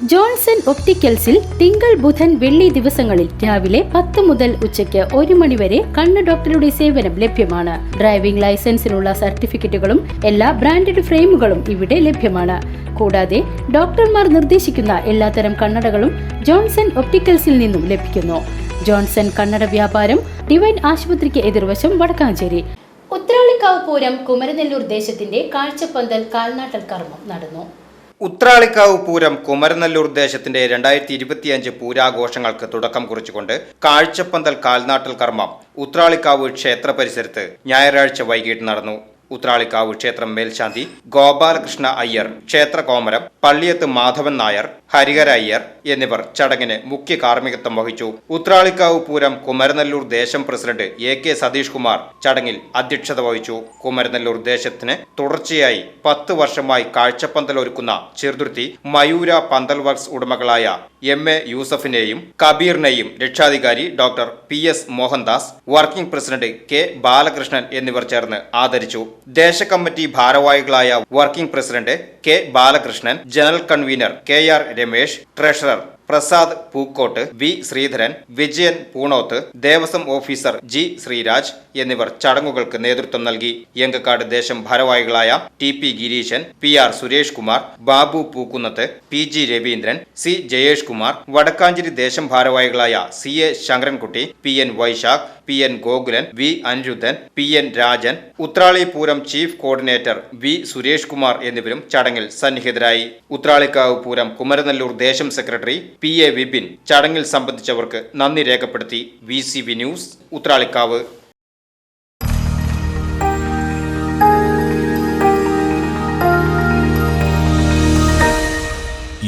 Johnson ഒപ്റ്റിക്കൽസിൽ തിങ്കൾ ബുധൻ വെള്ളി ദിവസങ്ങളിൽ രാവിലെ 10 മുതൽ ഉച്ചയ്ക്ക് 1 മണി വരെ കണ്ണ് ഡോക്ടറുടെ സേവനം ലഭ്യമാണ്. ഡ്രൈവിംഗ് ലൈസൻസിനുള്ള സർട്ടിഫിക്കറ്റുകളും എല്ലാ ബ്രാൻഡഡ് ഫ്രെയിമുകളും ഇവിടെ ലഭ്യമാണ്. കൂടാതെ ഡോക്ടർമാർ നിർദ്ദേശിക്കുന്ന എല്ലാത്തരം കണ്ണടകളും ജോൺസൺ ഒപ്റ്റിക്കൽസിൽ നിന്നും ലഭിക്കുന്നു. ജോൺസൺ കണ്ണട വ്യാപാരം ഡിവൈൻ ആശുപത്രിക്ക് എതിർവശം വടക്കാഞ്ചേരി. ഉത്രാളിക്കാവ് പൂരം കുമരനെല്ലൂർ ദേശത്തിന്റെ കാഴ്ചപ്പന്തൽ കാൽനാട്ടൽ കർമ്മം നടന്നു. ഉത്രാളിക്കാവ് പൂരം കുമരനെല്ലൂർ ദേശത്തിന്റെ 2025 പൂരാഘോഷങ്ങൾക്ക് തുടക്കം കുറിച്ചുകൊണ്ട് കാഴ്ചപ്പന്തൽ കാൽനാട്ടൽ കർമ്മം ഉത്രാളിക്കാവ് ക്ഷേത്ര പരിസരത്ത് ഞായറാഴ്ച വൈകിട്ട് നടന്നു. ഉത്രാളിക്കാവ് ക്ഷേത്രം മേൽശാന്തി ഗോപാലകൃഷ്ണ അയ്യർ, ക്ഷേത്ര കോമരം പള്ളിയത്ത് മാധവൻ നായർ, ഹരിഹര അയ്യർ എന്നിവർ ചടങ്ങിന് മുഖ്യ കാർമ്മികത്വം വഹിച്ചു. ഉത്രാളിക്കാവ് പൂരം കുമരനെല്ലൂർ ദേശം പ്രസിഡന്റ് AK സതീഷ് കുമാർ ചടങ്ങിൽ അധ്യക്ഷത വഹിച്ചു. കുമരനെല്ലൂർ ദേശത്തിന് തുടർച്ചയായി 10 വർഷമായി കാഴ്ചപ്പന്തൽ ഒരുക്കുന്ന ചെറുതുരുത്തി മയൂര പന്തൽ വർക്ക്സ് ഉടമകളായ MA യൂസഫിനെയും കബീറിനെയും രക്ഷാധികാരി doctor PS Mohandas, working president K Balakrishnan എന്നിവർ ചേർന്ന് ആദരിച്ചു. ദേശ കമ്മിറ്റി ഭാരവാഹികളായ working president K Balakrishnan, general convener KR Ramesh, treasurer Prasad Pookot, V Sreedharan, Vijayan Poonoth, Devaswom officer G Sreeraj എന്നിവർ ചടങ്ങുകൾക്ക് നേതൃത്വം നൽകി. യങ്കക്കാട് ദേശം ഭാരവാഹികളായ TP Gireesan, PR Suresh Kumar, Babu Pookkunnath, PG Raveendran, C Jayesh Kumar, Vadakkanchery ദേശം ഭാരവാഹികളായ CA Sankarankutty, PN Vaishakh, PN Gokulan, V Aniruddhan, PN Rajan, Uthrali Pooram chief coordinator V Suresh Kumar എന്നിവരും ചടങ്ങിൽ സന്നിഹിതരായി. ഉത്രാളിക്കാവ് പൂരം കുമരനെല്ലൂർ ദേശം സെക്രട്ടറി PA വിപിൻ ചടങ്ങിൽ സംബന്ധിച്ചവർക്ക് നന്ദി രേഖപ്പെടുത്തി. VCV news, Uthralikkavu.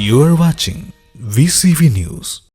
You are watching VCV News.